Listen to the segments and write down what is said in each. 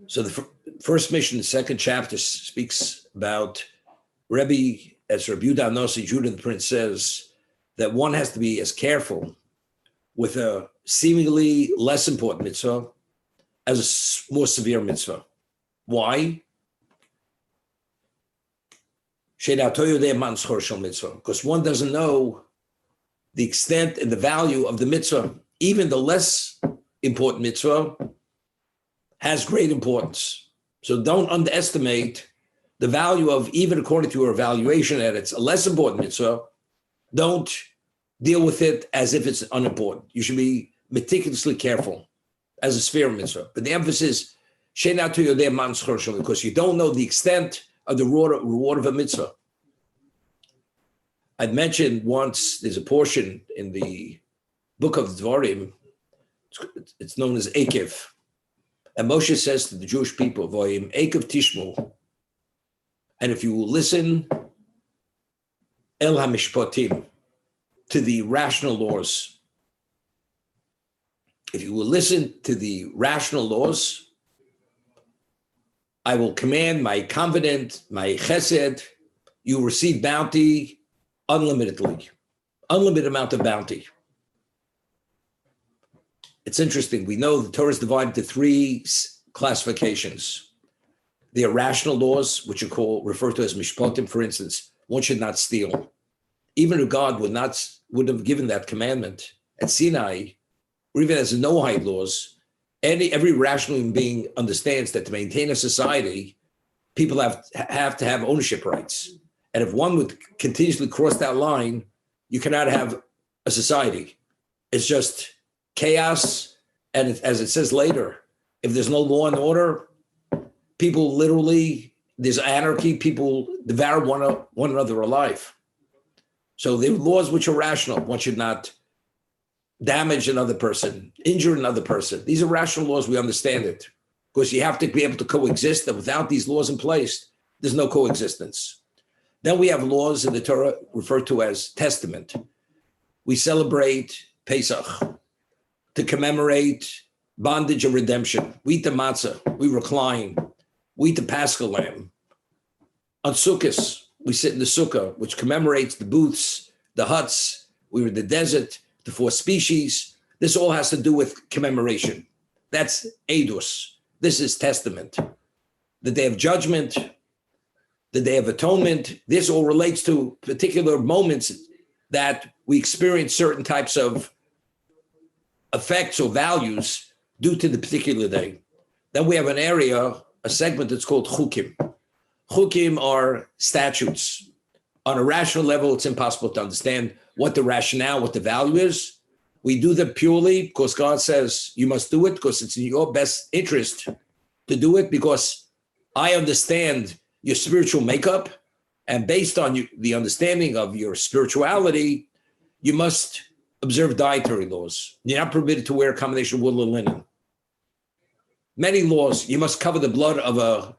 So the first mission, the second chapter, speaks about Rebbe, as Rabbi Yehuda Nossi, Judah the Prince says, that one has to be as careful with a seemingly less important mitzvah as a more severe mitzvah. Why? Because one doesn't know the extent and the value of the mitzvah. Even the less important mitzvah has great importance. So don't underestimate the value of, even according to your evaluation that it's a less important mitzvah, don't deal with it as if it's unimportant. You should be meticulously careful as a sphere mitzvah. But the emphasis, because you don't know the extent of the reward of a mitzvah. I'd mentioned once, there's a portion in the book of Dvarim, it's known as Ekev. And Moshe says to the Jewish people, Voyim Ekev Tishmu, and if you will listen, El HaMishpatim, to the rational laws, if you will listen to the rational laws, I will command my covenant, my chesed, you will receive bounty unlimitedly, unlimited amount of bounty. It's interesting. We know the Torah is divided into three classifications. The irrational laws, which are referred to as mishpatim, for instance, one should not steal. Even if God would have given that commandment at Sinai, or even as the Noahide laws, every rational human being understands that to maintain a society, people have to have ownership rights. And if one would continuously cross that line, you cannot have a society. It's just chaos. And as it says later, if there's no law and order, people literally, there's anarchy, people devour one another alive. So there are laws which are rational. One should not damage another person, injure another person. These are rational laws, we understand it. Because you have to be able to coexist, and without these laws in place, there's no coexistence. Then we have laws in the Torah referred to as testament. We celebrate Pesach to commemorate bondage and redemption. We eat the matzah, we recline, we eat the Paschal lamb. On Sukkot, we sit in the sukkah, which commemorates the booths, the huts. We were in the desert, the four species. This all has to do with commemoration. That's Eidos. This is testament. The Day of Judgment, the Day of Atonement, this all relates to particular moments that we experience certain types of effects or values due to the particular day. Then we have an area, a segment that's called Chukim. Chukim are statutes. On a rational level, it's impossible to understand what the rationale, what the value is. We do them purely because God says you must do it because it's in your best interest to do it, because I understand your spiritual makeup, and based on the understanding of your spirituality, you must observe dietary laws. You're not permitted to wear a combination of wool and linen. Many laws, you must cover the blood of a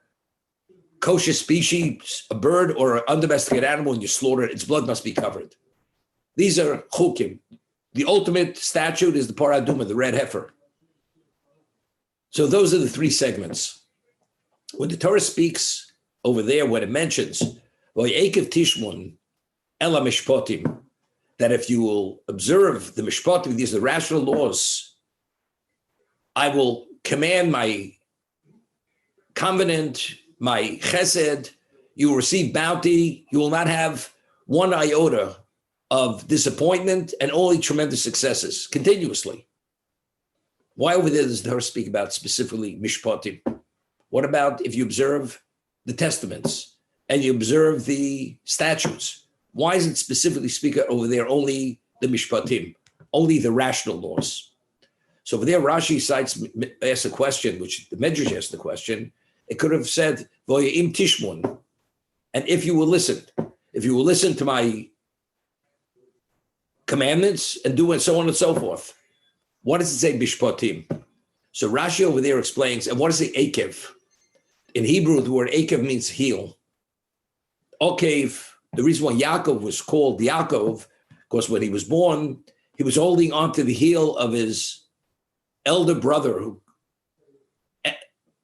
kosher species, a bird or an undomesticated animal, and you slaughter it, its blood must be covered. These are chukim. The ultimate statute is the parah adumah, the red heifer. So those are the three segments. When the Torah speaks over there, when it mentions V'yekev tishmun ela mishpatim, that if you will observe the mishpatim, these are the rational laws, I will command my covenant, my chesed, you will receive bounty, you will not have one iota of disappointment, and only tremendous successes continuously. Why over there does the Torah speak about specifically mishpatim? What about if you observe the testaments and you observe the statutes? Why is it specifically speak over there only the mishpatim, only the rational laws? So over there, Rashi asks a question, which the Medrash asked the question. It could have said, Voyim tishmun, and if you will listen to my commandments and do it, so on and so forth. What does it say, bishpatim? So Rashi over there explains, and what is the akev? In Hebrew, the word akev means heel. Okev, the reason why Yaakov was called Yaakov, because when he was born, he was holding onto the heel of his elder brother, who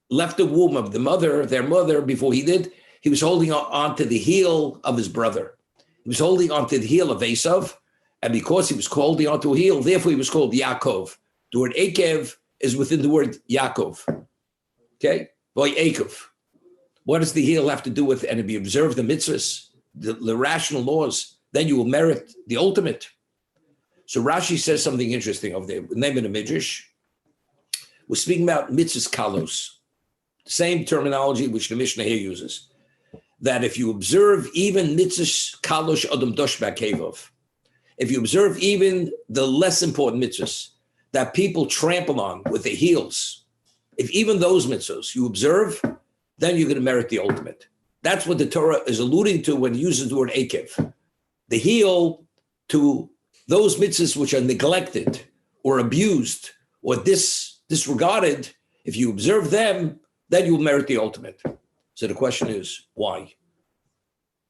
left the womb of their mother, before he did, he was holding on to the heel of his brother. He was holding on to the heel of Esav, and because he was holding on to a heel, therefore he was called Yaakov. The word Akev is within the word Yaakov. Okay? Boy, Akev. What does the heel have to do with? And if you observe the mitzvahs, the rational laws, then you will merit the ultimate. So Rashi says something interesting over there. Name of the Midrash. We're speaking about mitzvahs kalos. Same terminology which the Mishnah here uses. That if you observe even mitzvahs kalos adam dosh ba'kevov, if you observe even the less important mitzvahs that people trample on with their heels, if even those mitzvahs you observe, then you're going to merit the ultimate. That's what the Torah is alluding to when it uses the word akev. The heel to those mitzvahs which are neglected or abused or disregarded, if you observe them, then you will merit the ultimate. So the question is, why?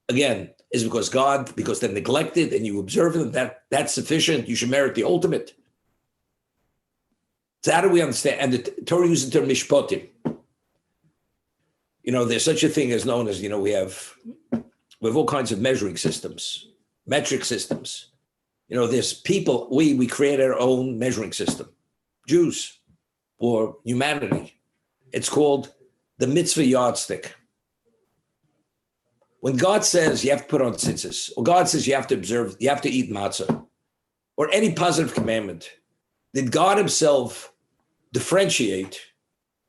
Again, is it because they're neglected and you observe them, that's sufficient, you should merit the ultimate? So how do we understand? And the Torah uses the term mishpotim. There's such a thing as known as, we have all kinds of measuring systems, metric systems. There's people, we create our own measuring system, Jews or humanity. It's called the mitzvah yardstick. When God says you have to put on tzitzis, or God says you have to observe, you have to eat matzah, or any positive commandment, did God himself differentiate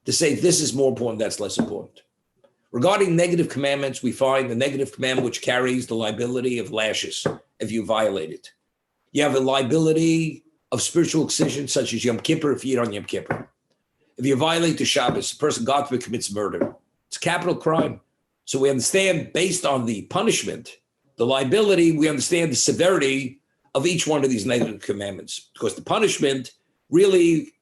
to say this is more important, that's less important? Regarding negative commandments, we find the negative commandment which carries the liability of lashes if you violate it. You have a liability of spiritual excision, such as Yom Kippur if you eat on Yom Kippur. If you violate the Shabbos, a person, God forbid, commits murder. It's a capital crime. So we understand, based on the punishment, the liability, we understand the severity of each one of these negative commandments, because the punishment really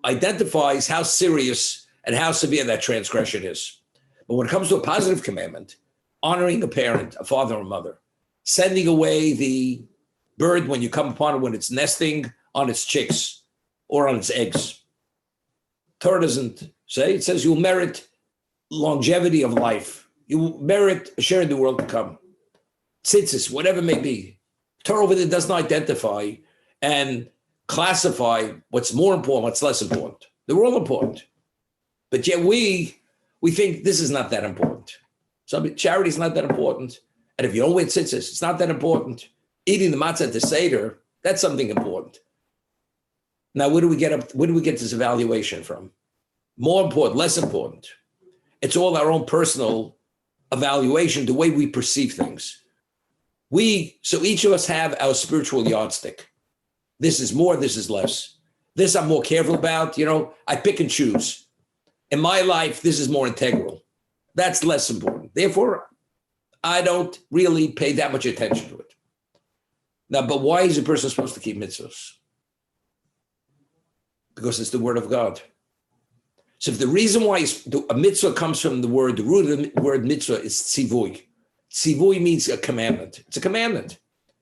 identifies how serious and how severe that transgression is. But when it comes to a positive commandment, honoring a parent, a father or mother, sending away the bird when you come upon it when it's nesting on its chicks or on its eggs. Torah doesn't say, it says you'll merit longevity of life. You will merit a share in the world to come. Tzitzis, whatever it may be. Torah over there doesn't identify and classify what's more important, what's less important. They're all important. But yet we think this is not that important. Charity is not that important. And if you don't wear tzitzis, it's not that important. Eating the matzah at the Seder, that's something important. Now, where do we get this evaluation from? More important, less important. It's all our own personal evaluation, the way we perceive things. So each of us have our spiritual yardstick. This is more, this is less. This I'm more careful about. I pick and choose. In my life, this is more integral. That's less important. Therefore, I don't really pay that much attention to it. Now, but why is a person supposed to keep mitzvahs? Because it's the word of God. So if the reason why a mitzvah comes from the root of the word mitzvah is tzivui. Tzivui means a commandment. It's a commandment.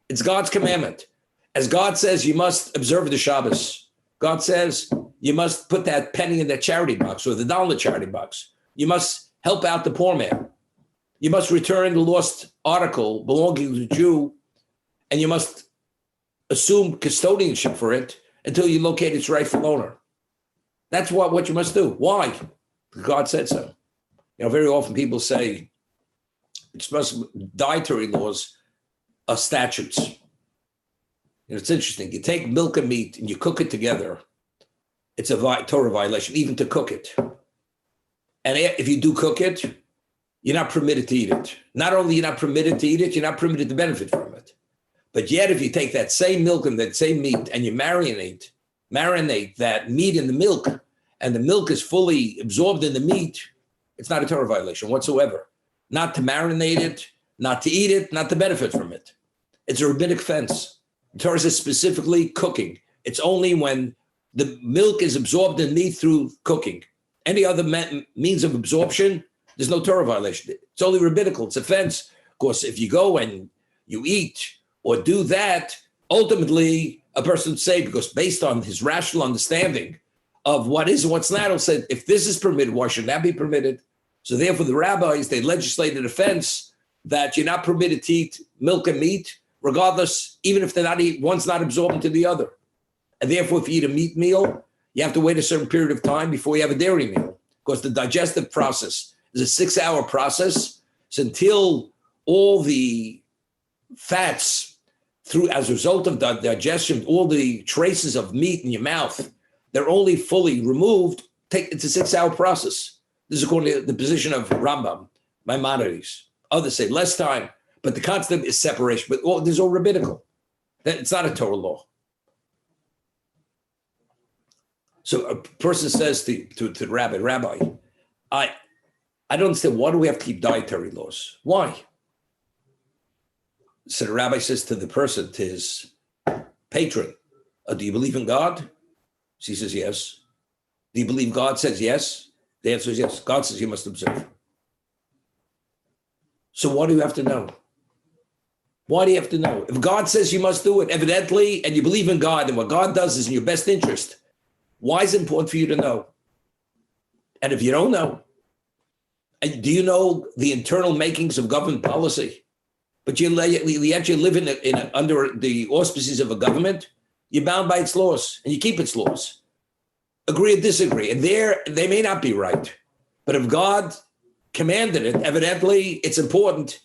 It's God's commandment. As God says, you must observe the Shabbos. God says, you must put that penny in that charity box or the dollar in the charity box. You must help out the poor man. You must return the lost article belonging to the Jew, and you must assume custodianship for it until you locate its rightful owner. That's what you must do. Why? Because God said so. Very often people say dietary laws are statutes. It's interesting. You take milk and meat and you cook it together. It's a Torah violation, even to cook it. And if you do cook it, you're not permitted to eat it. Not only you're not permitted to eat it, you're not permitted to benefit from it. But yet, if you take that same milk and that same meat and you marinate that meat in the milk, and the milk is fully absorbed in the meat, it's not a Torah violation whatsoever. Not to marinate it, not to eat it, not to benefit from it. It's a rabbinic offense. The Torah says specifically cooking. It's only when the milk is absorbed in meat through cooking. Any other means of absorption, there's no Torah violation. It's only rabbinical. It's offense. Of course, if you go and you eat or do that, ultimately a person would say, because based on his rational understanding of what is and what's not. He'll say, if this is permitted, why should that be permitted? So therefore, the rabbis, they legislated a fence that you're not permitted to eat milk and meat, regardless, even if one's not absorbed into the other. And therefore, if you eat a meat meal, you have to wait a certain period of time before you have a dairy meal, because the digestive process is a 6-hour process. So until all the fats, as a result of the digestion, all the traces of meat in your mouth, they're only fully removed. It's a 6-hour process. This is according to the position of Rambam, Maimonides. Others say less time, but the concept is separation. But there's all rabbinical. It's not a Torah law. So a person says to the rabbi, I don't understand, why do we have to keep dietary laws? Why? So the rabbi says to the person, to his patron, do you believe in God? He says, yes. Do you believe God says yes? The answer is yes. God says you must observe. So what do you have to know? Why do you have to know? If God says you must do it, evidently, and you believe in God, and what God does is in your best interest, why is it important for you to know? And if you don't know, and do you know the internal makings of government policy? But you actually live under the auspices of a government, you're bound by its laws, and you keep its laws. Agree or disagree. And they may not be right. But if God commanded it, evidently it's important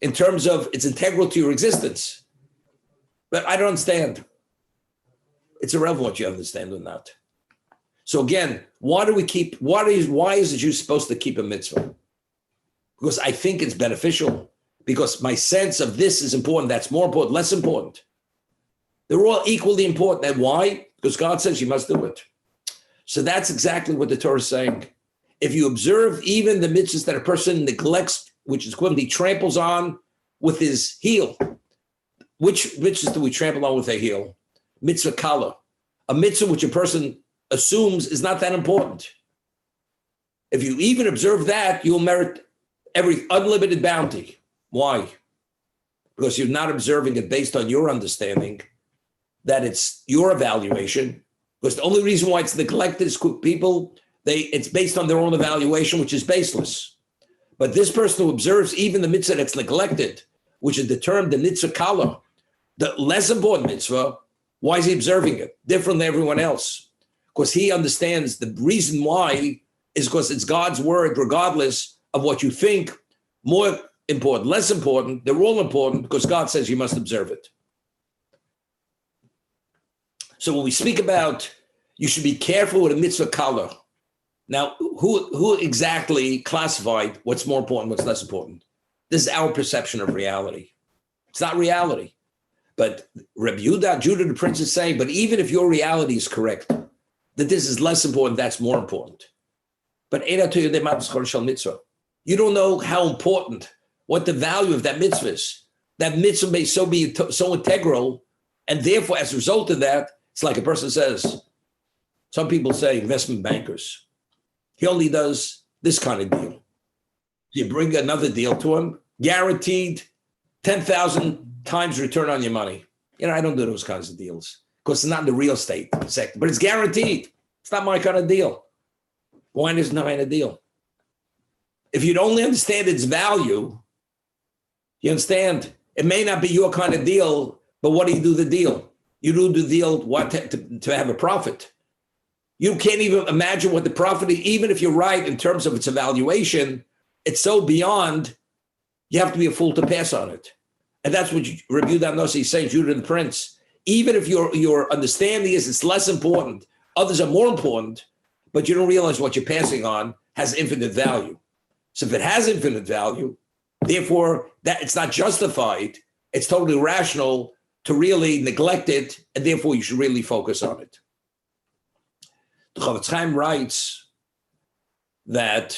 in terms of it's integral to your existence. But I don't understand. It's irrelevant what you understand or not. So again, why is a Jew supposed to keep a mitzvah? Because I think it's beneficial. Because my sense of this is important, that's more important, less important. They're all equally important. And why? Because God says you must do it. So that's exactly what the Torah is saying. If you observe even the mitzvahs that a person neglects, which is equivalent, he tramples on with his heel. Which mitzvahs do we trample on with a heel? Mitzvah kala. A mitzvah which a person assumes is not that important. If you even observe that, you'll merit every unlimited bounty. Why? Because you're not observing it based on your understanding, that it's your evaluation. Because the only reason why it's neglected is people, it's based on their own evaluation, which is baseless. But this person who observes even the mitzvah that's neglected, which is determined the mitzvah kala, the less important mitzvah, why is he observing it? Different than everyone else. Because he understands the reason why is because it's God's word, regardless of what you think, more important, less important, they're all important because God says you must observe it. So when we speak about you should be careful with a mitzvah kala. Now, who exactly classified what's more important, what's less important? This is our perception of reality. It's not reality. But Rabbi Judah the Prince is saying, but even if your reality is correct, that this is less important, that's more important. But you don't know how important, what the value of that mitzvah is. That mitzvah may be so integral, and therefore, as a result of that, it's like a person says, some people say investment bankers, he only does this kind of deal. You bring another deal to him, guaranteed 10,000 times return on your money. I don't do those kinds of deals because it's not in the real estate sector, but it's guaranteed. It's not my kind of deal. Why is it not my kind of deal? If you'd only understand its value, you understand, it may not be your kind of deal, but what do you do the deal? You do the deal to have a profit. You can't even imagine what the profit is, even if you're right in terms of its evaluation, it's so beyond, you have to be a fool to pass on it. And that's what Rabbi Yudah is saying, Judah the Prince. Even if your understanding is it's less important, others are more important, but you don't realize what you're passing on has infinite value. So if it has infinite value, therefore that it's not justified, it's totally rational to really neglect it, and therefore you should really focus on it. The Chavetz Chaim writes that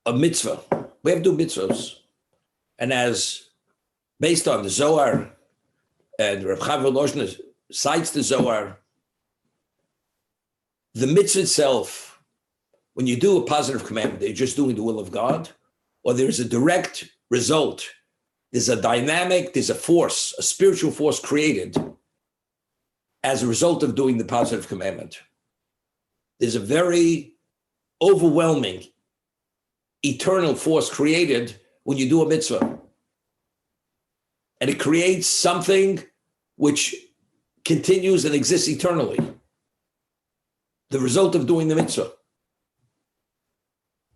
a mitzvah, we have to do mitzvahs, and as based on the Zohar, and Reb Chaim Volozhin cites the Zohar, the mitzvah itself, when you do a positive commandment, you're just doing the will of God, or there's a direct result, there's a dynamic, there's a force, a spiritual force created. as a result of doing the positive commandment. There's a very overwhelming, eternal force created when you do a mitzvah. And it creates something which continues and exists eternally. The result of doing the mitzvah.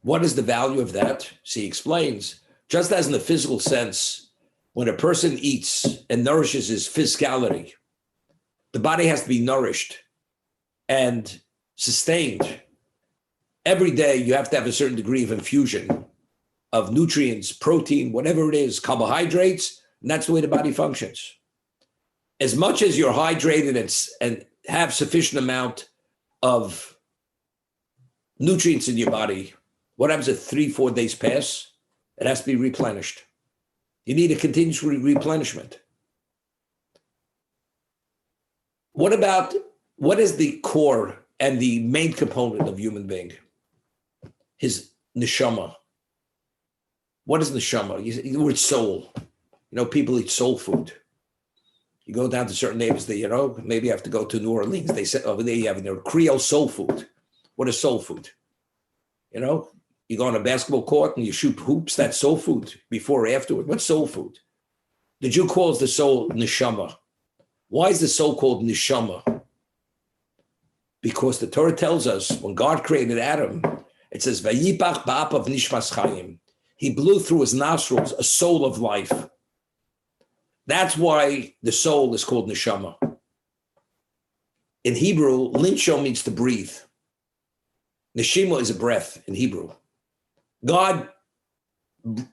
What is the value of that? So he explains, just as in the physical sense, when a person eats and nourishes his physicality, the body has to be nourished and sustained. Every day you have to have a certain degree of infusion of nutrients, protein, whatever it is, carbohydrates, and that's the way the body functions. As much as you're hydrated and have sufficient amount of nutrients in your body, what happens if 3-4 days pass? It has to be replenished. You need a continuous replenishment. What is the core and the main component of human being? His neshama. What is neshama? The word soul. People eat soul food. You go down to certain neighbors, maybe you have to go to New Orleans. They say over there you have Creole soul food. What is soul food? You go on a basketball court and you shoot hoops, that's soul food. Before or afterward, what's soul food? The Jew calls the soul neshama. Why is the soul called neshama? Because the Torah tells us when God created Adam, it says, Vayipach ba'apav nishmas chayim. He blew through his nostrils a soul of life. That's why the soul is called neshama. In Hebrew, linsho means to breathe. Neshima is a breath in Hebrew. God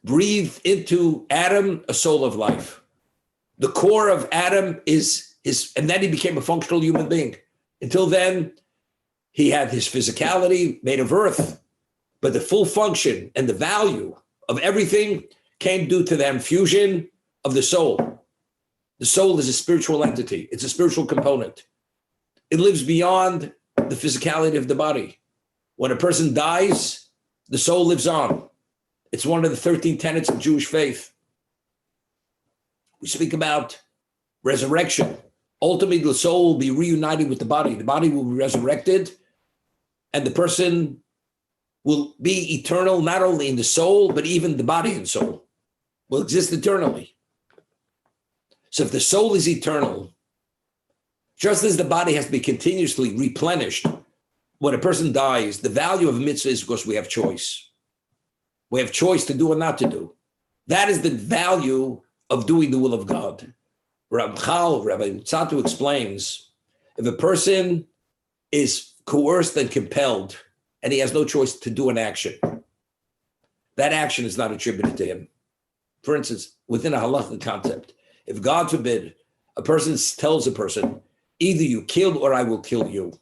breathed into Adam a soul of life. The core of Adam is and then he became a functional human being. Until then, he had his physicality made of earth, but the full function and the value of everything came due to the infusion of the soul. The soul is a spiritual entity. It's a spiritual component. It lives beyond the physicality of the body. When a person dies, the soul lives on. It's one of the 13 tenets of Jewish faith. We speak about resurrection. Ultimately, the soul will be reunited with the body. The body will be resurrected, and the person will be eternal, not only in the soul, but even the body and soul will exist eternally. So if the soul is eternal, just as the body has to be continuously replenished, when a person dies, the value of a mitzvah is because we have choice. We have choice to do or not to do. That is the value of doing the will of God. Rabbi Tzatu explains, if a person is coerced and compelled, and he has no choice to do an action, that action is not attributed to him. For instance, within a halachic concept, if God forbid, a person tells a person, either you kill or I will kill you.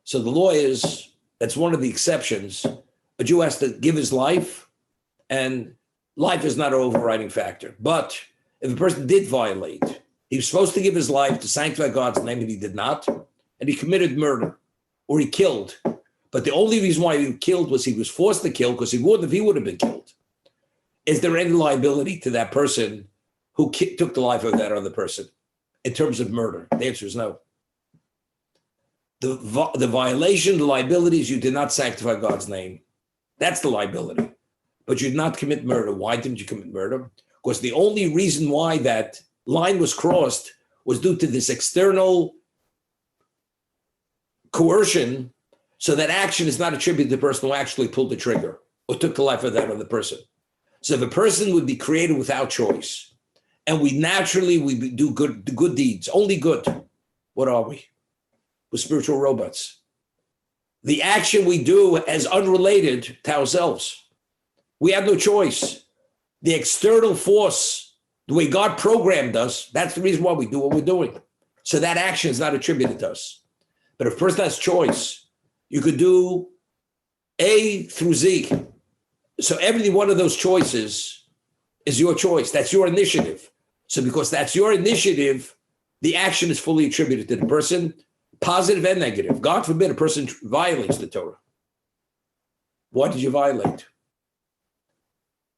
So the law is, that's one of the exceptions. A Jew has to give his life, and life is not an overriding factor. But if a person did violate, he was supposed to give his life to sanctify God's name, and he did not, and he committed murder, or he killed. But the only reason why he killed was he was forced to kill, because he wouldn't if he would have been killed. Is there any liability to that person who took the life of that other person in terms of murder? The answer is no. The violation, the liability is you did not sanctify God's name. That's the liability. But you did not commit murder. Why didn't you commit murder? Because the only reason why that line was crossed was due to this external coercion, so that action is not attributed to the person who actually pulled the trigger or took the life of that other person. So if a person would be created without choice, and we do good deeds, only good, what are we? We're spiritual robots. The action we do is unrelated to ourselves. We have no choice. The external force, the way God programmed us, that's the reason why we do what we're doing. So that action is not attributed to us. But if a person has choice, you could do A through Z. So every one of those choices is your choice. That's your initiative. So because that's your initiative, the action is fully attributed to the person, positive and negative. God forbid a person violates the Torah. Why did you violate?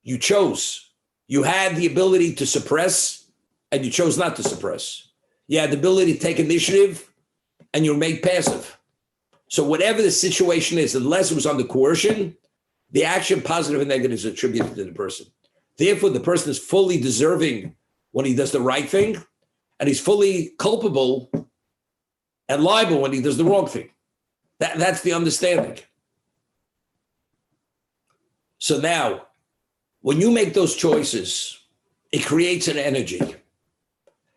You chose. You had the ability to suppress, and you chose not to suppress. You have the ability to take initiative, and you're made passive. So whatever the situation is, unless it was under coercion, the action, positive and negative, is attributed to the person. Therefore, the person is fully deserving when he does the right thing, and he's fully culpable and liable when he does the wrong thing. That's the understanding. So now, when you make those choices, it creates an energy.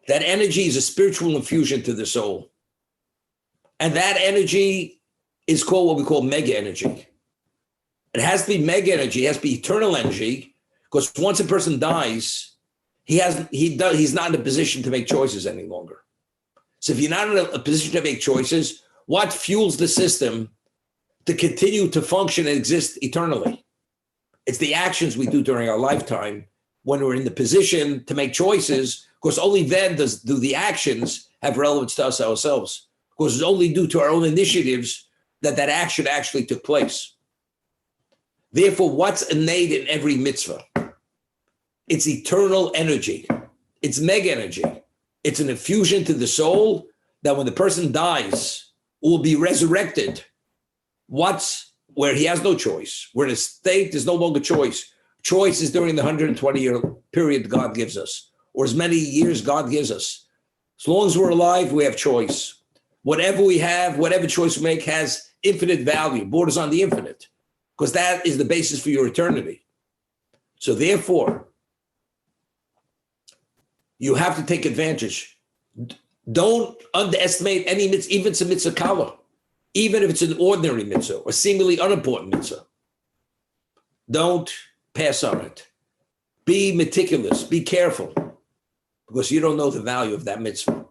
That energy is a spiritual infusion to the soul. And that energy is called what we call mega energy. It has to be mega energy, it has to be eternal energy, because once a person dies, he's not in a position to make choices any longer. So if you're not in a position to make choices, what fuels the system to continue to function and exist eternally? It's the actions we do during our lifetime when we're in the position to make choices, because only then do the actions have relevance to us ourselves. Because it's only due to our own initiatives that action actually took place. Therefore, what's innate in every mitzvah? It's eternal energy. It's mega energy. It's an infusion to the soul that when the person dies, will be resurrected. Where he has no choice. We're in a state, there's no longer choice. Choice is during the 120-year period God gives us, or as many years God gives us. As long as we're alive, we have choice. Whatever we have, whatever choice we make has infinite value, borders on the infinite, because that is the basis for your eternity. So therefore, you have to take advantage. Don't underestimate any mitzvah, even if it's a mitzvah kala, even if it's an ordinary mitzvah or seemingly unimportant mitzvah. Don't pass on it. Be meticulous, be careful, because you don't know the value of that mitzvah.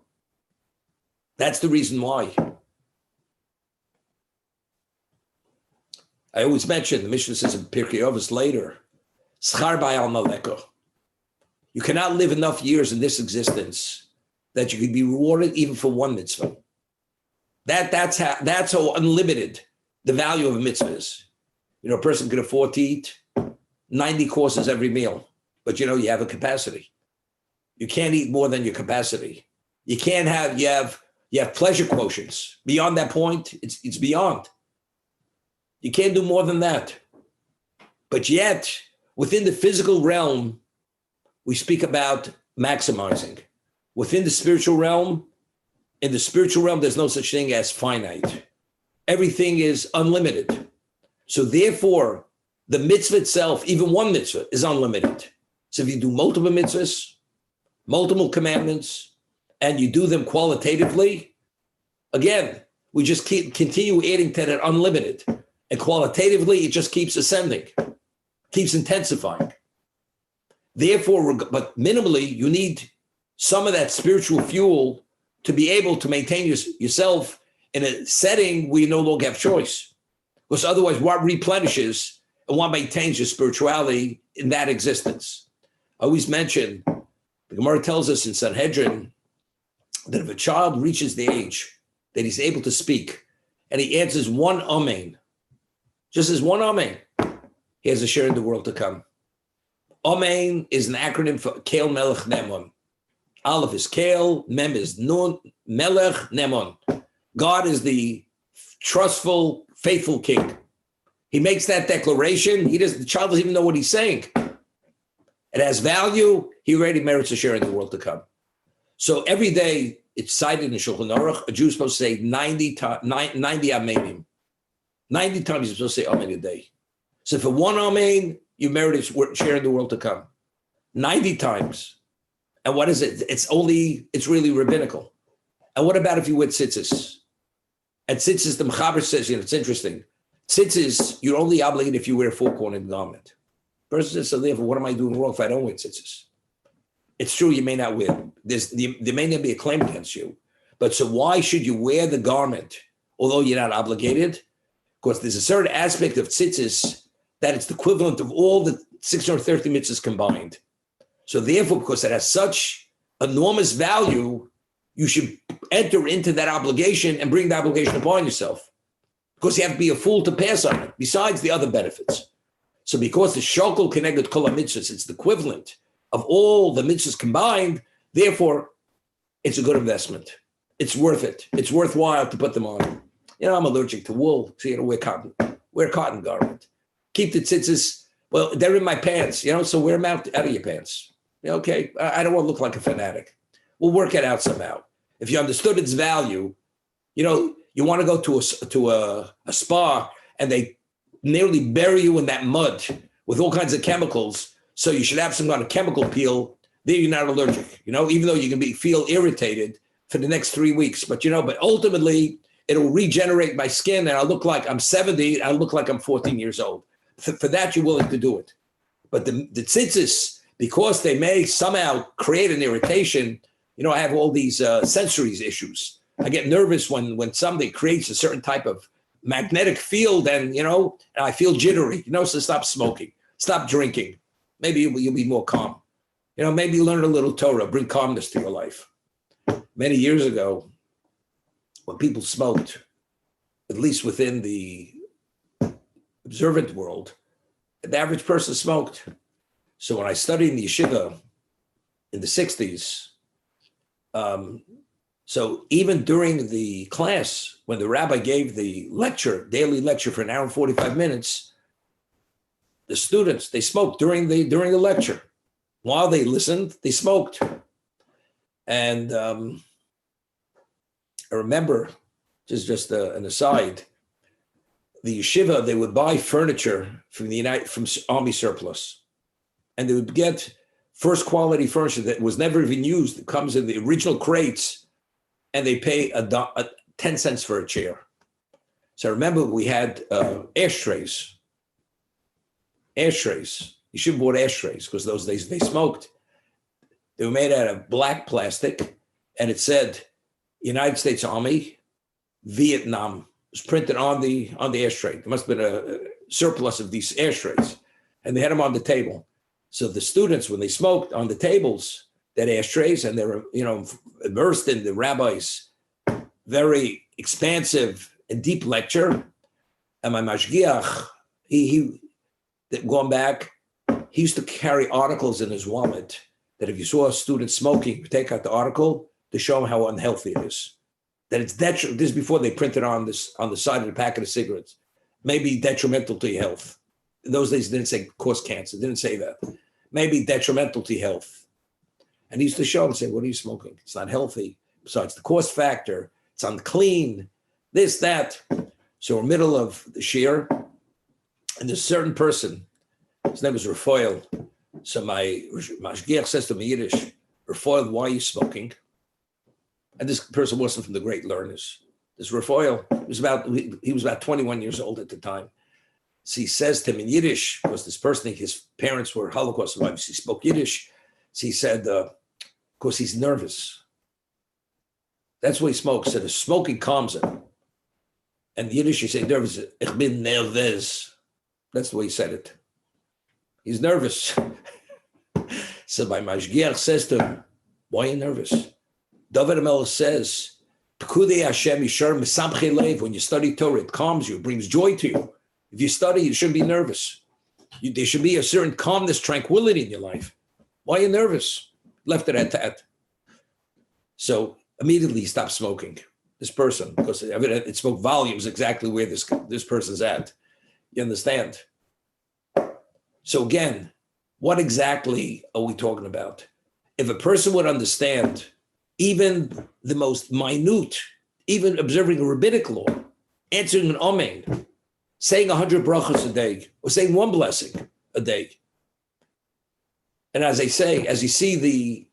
That's the reason why. I always mention, the Mishnah says in Pirkei Avos later, Schar b'al maleko. You cannot live enough years in this existence that you could be rewarded even for one mitzvah. That's how unlimited the value of a mitzvah is. You know, a person can afford to eat 90 courses every meal, but you have a capacity. You can't eat more than your capacity. You have pleasure quotients. Beyond that point, it's beyond. You can't do more than that. But yet, within the physical realm, we speak about maximizing. Within the spiritual realm, in the spiritual realm, there's no such thing as finite. Everything is unlimited. So therefore, the mitzvah itself, even one mitzvah, is unlimited. So if you do multiple mitzvahs, multiple commandments, and you do them qualitatively, again, we just continue adding to that unlimited. And qualitatively, it just keeps ascending, keeps intensifying. Therefore, but minimally, you need some of that spiritual fuel to be able to maintain yourself in a setting where you no longer have choice. Because otherwise, what replenishes and what maintains your spirituality in that existence? I always mention, the Gemara tells us in Sanhedrin that if a child reaches the age that he's able to speak and he answers one amen, just as one amen, he has a share in the world to come. Amen is an acronym for Kel Melech Nemon. Aleph is Kel, Mem is Nun, Melech Nemon. God is the trustful, faithful king. He makes that declaration. The child doesn't even know what he's saying. It has value. He already merits a share in the world to come. So every day, it's cited in Shulchan Aruch, a Jew is supposed to say 90 amenim. 90 times you're supposed to say amen a day. So for one amen, you merit a share in the world to come. 90 times. And what is it? It's really rabbinical. And what about if you wear tzitzis? At tzitzis, the Mechaber says, it's interesting. Tzitzis, you're only obligated if you wear a four-cornered garment. Person says, so therefore, what am I doing wrong if I don't wear tzitzis? It's true, you may not wear. There may not be a claim against you. But so why should you wear the garment, although you're not obligated? Because there's a certain aspect of tzitzis that it's the equivalent of all the 630 mitzvahs combined. So therefore, because it has such enormous value, you should enter into that obligation and bring the obligation upon yourself. Because you have to be a fool to pass on it, besides the other benefits. So because the shokol connected kol mitzvahs, it's the equivalent of all the mitzvahs combined, therefore, it's a good investment. It's worth it. It's worthwhile to put them on. I'm allergic to wool, so wear cotton. Wear a cotton garment. Keep the tzitzis. Well, they're in my pants, so wear them out of your pants. Okay, I don't want to look like a fanatic. We'll work it out somehow. If you understood its value, you want to go to a spa and they nearly bury you in that mud with all kinds of chemicals. So you should have some kind of chemical peel. There you're not allergic, even though you can feel irritated for the next 3 weeks. But ultimately it'll regenerate my skin and I'll look like I'm 70. I'll look like I'm 14 years old. For that, you're willing to do it. But the tzitzis, because they may somehow create an irritation, I have all these sensory issues. I get nervous when somebody creates a certain type of magnetic field and I feel jittery, so stop smoking, stop drinking. Maybe you'll be more calm. Maybe learn a little Torah, bring calmness to your life. Many years ago, when people smoked, at least within the observant world, the average person smoked. So when I studied in the yeshiva in the 60s, so even during the class, when the rabbi gave the daily lecture for an hour and 45 minutes, the students, they smoked during the lecture. While they listened, they smoked. And I remember, just an aside, the yeshiva, they would buy furniture from Army surplus, and they would get first quality furniture that was never even used. It comes in the original crates, and they pay 10 cents for a chair. So I remember we had ashtrays. You should have bought ashtrays because those days they smoked. They were made out of black plastic, and it said United States Army, Vietnam. It was printed on the ashtray. There must have been a surplus of these ashtrays, and they had them on the table. So the students, when they smoked on the tables, that ashtrays, and they were, immersed in the rabbi's very expansive and deep lecture. And my mashgiach, he going back, he used to carry articles in his wallet that if you saw a student smoking, take out the article to show him how unhealthy it is. That it's this is before they printed on the side of the packet of cigarettes, may be detrimental to your health. In those days, it didn't say cause cancer. It didn't say that. Maybe detrimental to your health. And he used to show him, say, what are you smoking? It's not healthy. Besides the cost factor, it's unclean, this, that. So we're middle of the shir, and there's a certain person, his name is Rafael. So my mashgiach says to me in Yiddish, Rafael, why are you smoking? And this person wasn't from the great learners. This Rafael, he was about 21 years old at the time. So he says to him in Yiddish, because this person, his parents were Holocaust survivors, he spoke Yiddish. So he said, of course, he's nervous. That's why he smokes. So the smoking calms him. And in Yiddish, you say nervous, ich bin nervös. That's the way he said it. He's nervous. So my mashgiach says to him, why are you nervous? David HaMelech says, Pekudei Hashem Yishar Mesamchei Lev. When you study Torah, it calms you, it brings joy to you. If you study, you shouldn't be nervous. There should be a certain calmness, tranquility in your life. Why are you nervous? Left it at that. So immediately he stopped smoking, this person, because it spoke volumes exactly where this person's at. You understand? So again, what exactly are we talking about? If a person would understand even the most minute, even observing a rabbinic law, answering an amen, saying 100 brachas a day, or saying one blessing a day. And as I say, as you see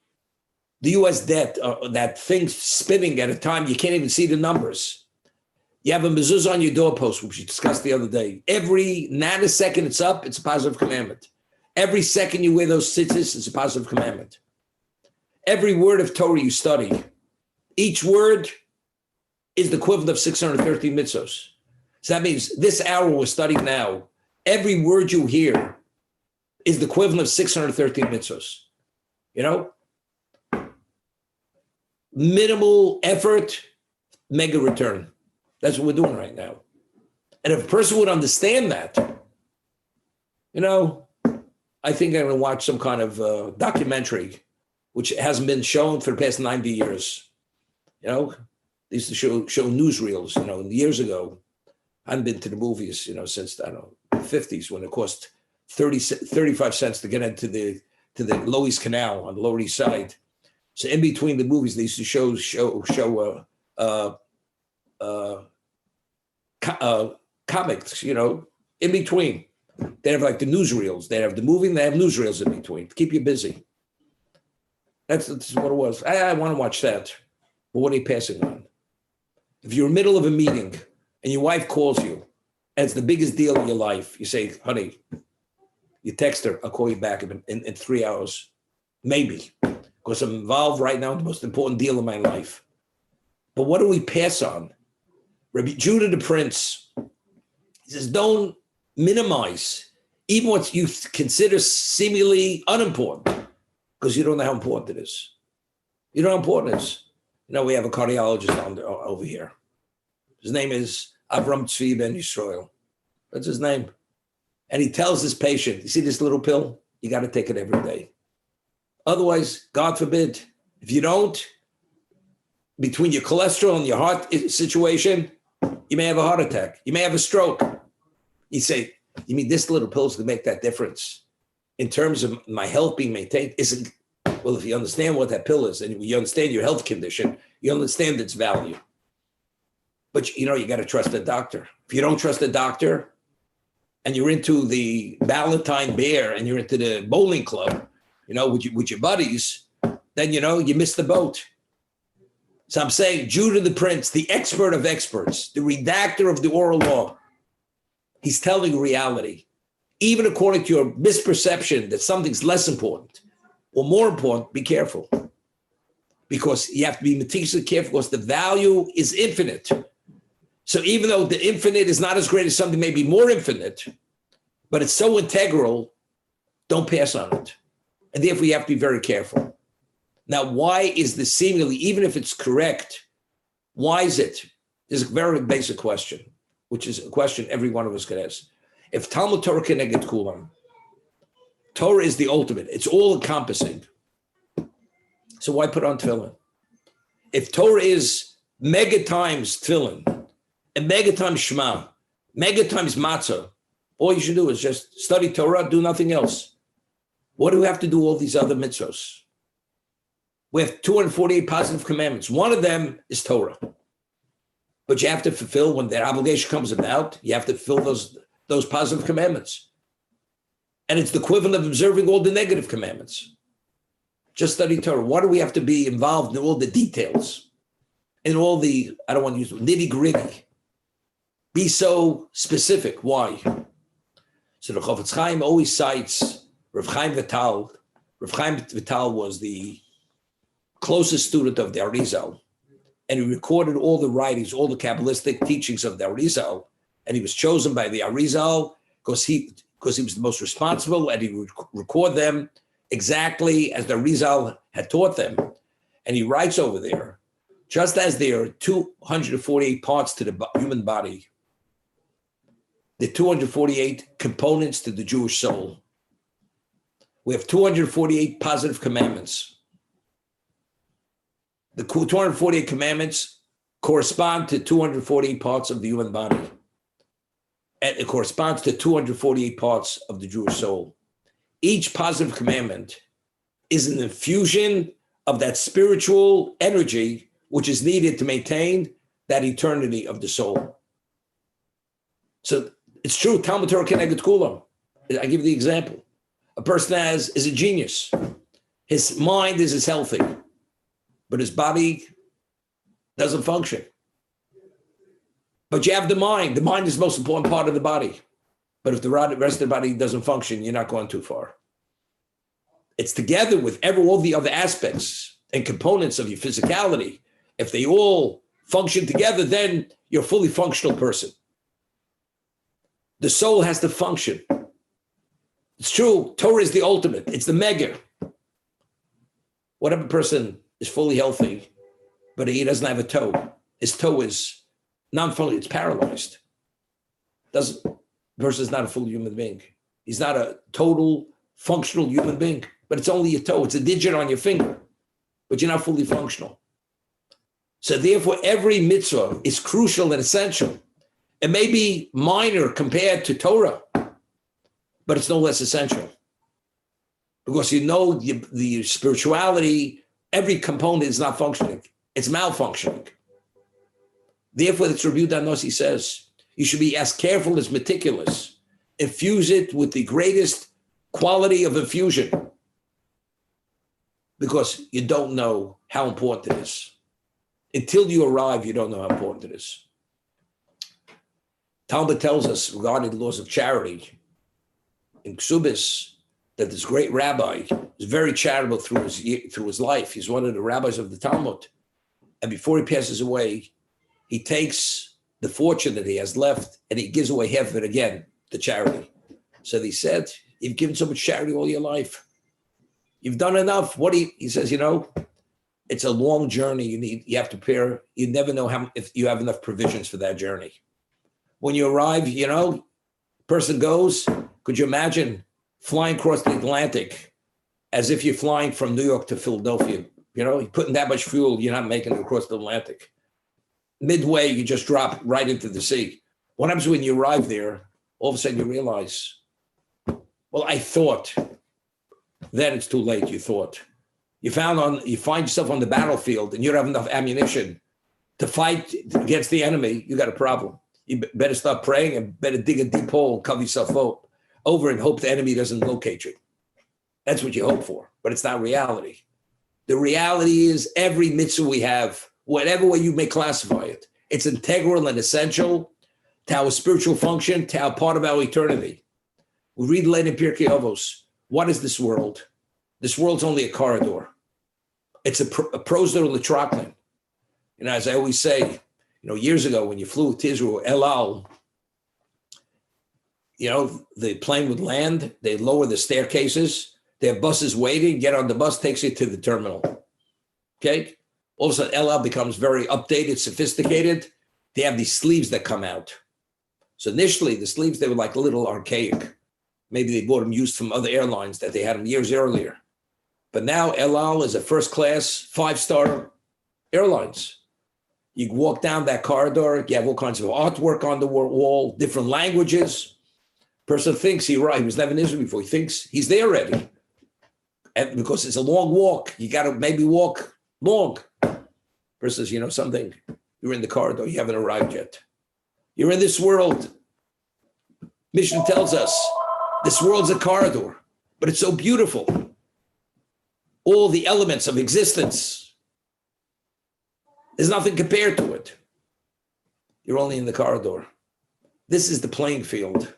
the U.S. debt, that thing spinning at a time, you can't even see the numbers. You have a mezuzah on your doorpost, which we discussed the other day. Every nanosecond it's up, it's a positive commandment. Every second you wear those tzitzis, it's a positive commandment. Every word of Torah you study, each word is the equivalent of 613 mitzvos. So that means this hour we're studying now, every word you hear is the equivalent of 613 mitzvos. Minimal effort, mega return. That's what we're doing right now. And if a person would understand that, I think I'm going to watch some kind of documentary which hasn't been shown for the past 90 years. You know, they used to show newsreels, years ago. I haven't been to the movies, since, I don't know, the 50s when it cost 35 cents to get into the Lower East Canal on the Lower East Side. So in between the movies, they used to show comics, in between. They have like the newsreels. They have the movie and they have newsreels in between to keep you busy. That's what it was. I want to watch that. But what are you passing on? If you're in the middle of a meeting and your wife calls you and it's the biggest deal in your life, you say, honey, you text her, I'll call you back in 3 hours. Maybe. Because I'm involved right now in the most important deal in my life. But what do we pass on? Rabbi Judah the Prince, he says, don't minimize even what you consider seemingly unimportant, because you don't know how important it is. You know how important it is. We have a cardiologist over here. His name is Avram Tzvi Ben Yisrael. That's his name. And he tells his patient, you see this little pill? You got to take it every day. Otherwise, God forbid, if you don't, between your cholesterol and your heart situation, you may have a heart attack. You may have a stroke. You say, you mean this little pill is going to make that difference in terms of my health being maintained? Well, if you understand what that pill is and you understand your health condition, you understand its value. But, you got to trust the doctor. If you don't trust the doctor and you're into the Valentine Bear and you're into the bowling club, with your buddies, then, you miss the boat. So I'm saying Judah the Prince, the expert of experts, the redactor of the oral law, he's telling reality. Even according to your misperception that something's less important or more important, be careful. Because you have to be meticulously careful because the value is infinite. So even though the infinite is not as great as something maybe more infinite, but it's so integral, don't pass on it. And therefore you have to be very careful. Now, why is this seemingly, even if it's correct, why is it? There's a very basic question, which is a question every one of us could ask. If Talmud Torah Keneged Kulam, Torah is the ultimate, it's all encompassing. So why put on tefillin? If Torah is mega times tefillin, and mega times Shema, mega times matzah, all you should do is just study Torah, do nothing else. What do we have to do all these other mitzvos? We have 248 positive commandments. One of them is Torah. But you have to fulfill, when that obligation comes about, you have to fulfill those positive commandments. And it's the equivalent of observing all the negative commandments. Just study Torah. Why do we have to be involved in all the details? In all the, I don't want to use nitty-gritty. Be so specific. Why? So the Chofetz Chaim always cites Rav Chaim Vital. Rav Chaim Vital was the closest student of the Arizal, and he recorded all the writings, all the Kabbalistic teachings of the Arizal, and he was chosen by the Arizal because he was the most responsible, and he would record them exactly as the Arizal had taught them. And he writes over there, just as there are 248 parts to the human body, the 248 components to the Jewish soul. We have 248 positive commandments. The 248 commandments correspond to 248 parts of the human body. And it corresponds to 248 parts of the Jewish soul. Each positive commandment is an infusion of that spiritual energy which is needed to maintain that eternity of the soul. So it's true, Talmud Torah Keneged Kulam. I give you the example. A person is a genius. His mind is as healthy, but his body doesn't function. But you have the mind. The mind is the most important part of the body. But if the rest of the body doesn't function, you're not going too far. It's together with all the other aspects and components of your physicality. If they all function together, then you're a fully functional person. The soul has to function. It's true, Torah is the ultimate. It's the mega. What if a person is fully healthy, but he doesn't have a toe? His toe is non-fully, it's paralyzed. The person is not a full human being. He's not a total functional human being, but it's only a toe. It's a digit on your finger. but you're not fully functional. So therefore, every mitzvah is crucial and essential. It may be minor compared to Torah, but it's no less essential. Because the spirituality, every component is not functioning. It's malfunctioning. Therefore, the Rabbi Danossi says, you should be as careful as meticulous. Infuse it with the greatest quality of infusion. Because you don't know how important it is. Until you arrive, you don't know how important it is. Talmud tells us regarding the laws of charity in Ksubis that this great rabbi is very charitable through his life. He's one of the rabbis of the Talmud. And before he passes away, he takes the fortune that he has left and he gives away half of it again to charity. So he said, you've given so much charity all your life. You've done enough. He says, it's a long journey. You have to prepare. You never know if you have enough provisions for that journey. When you arrive, person goes, could you imagine flying across the Atlantic as if you're flying from New York to Philadelphia? You're putting that much fuel, you're not making it across the Atlantic. Midway, you just drop right into the sea. What happens when you arrive there? All of a sudden you realize, well, I thought. Then it's too late, you thought. You find yourself on the battlefield and you don't have enough ammunition to fight against the enemy. You got a problem. You better start praying and better dig a deep hole, cover yourself over and hope the enemy doesn't locate you. That's what you hope for, but it's not reality. The reality is every mitzvah we have, whatever way you may classify it, it's integral and essential to our spiritual function, to our part of our eternity. We read later in Pirkei Avos, what is this world? This world's only a corridor. It's a prosder l'trachlin. As I always say, years ago when you flew to Israel, El Al, the plane would land, they lower the staircases, they have buses waiting, get on the bus, takes you to the terminal. Okay? All of a sudden, El Al becomes very updated, sophisticated. They have these sleeves that come out. So initially, the sleeves, they were like a little archaic. Maybe they bought them used from other airlines that they had them years earlier. But now El Al is a first-class, 5-star airlines. You walk down that corridor, you have all kinds of artwork on the wall, different languages. Person thinks he was never in Israel before. He thinks he's there already. And because it's a long walk, you got to maybe walk long. Person says, something, you're in the corridor, you haven't arrived yet. You're in this world. Mishnah tells us, this world's a corridor, but it's so beautiful. All the elements of existence, there's nothing compared to it. You're only in the corridor. This is the playing field.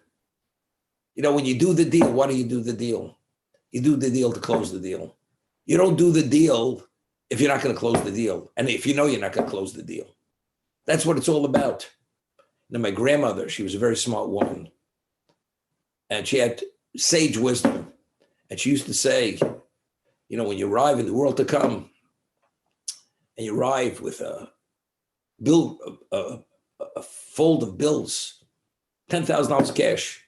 When you do the deal, why do you do the deal? You do the deal to close the deal. You don't do the deal if you're not going to close the deal. And if you're not going to close the deal. That's what it's all about. My grandmother, she was a very smart woman. And she had sage wisdom. And she used to say, when you arrive in the world to come, and you arrive with a fold of bills, $10,000 cash,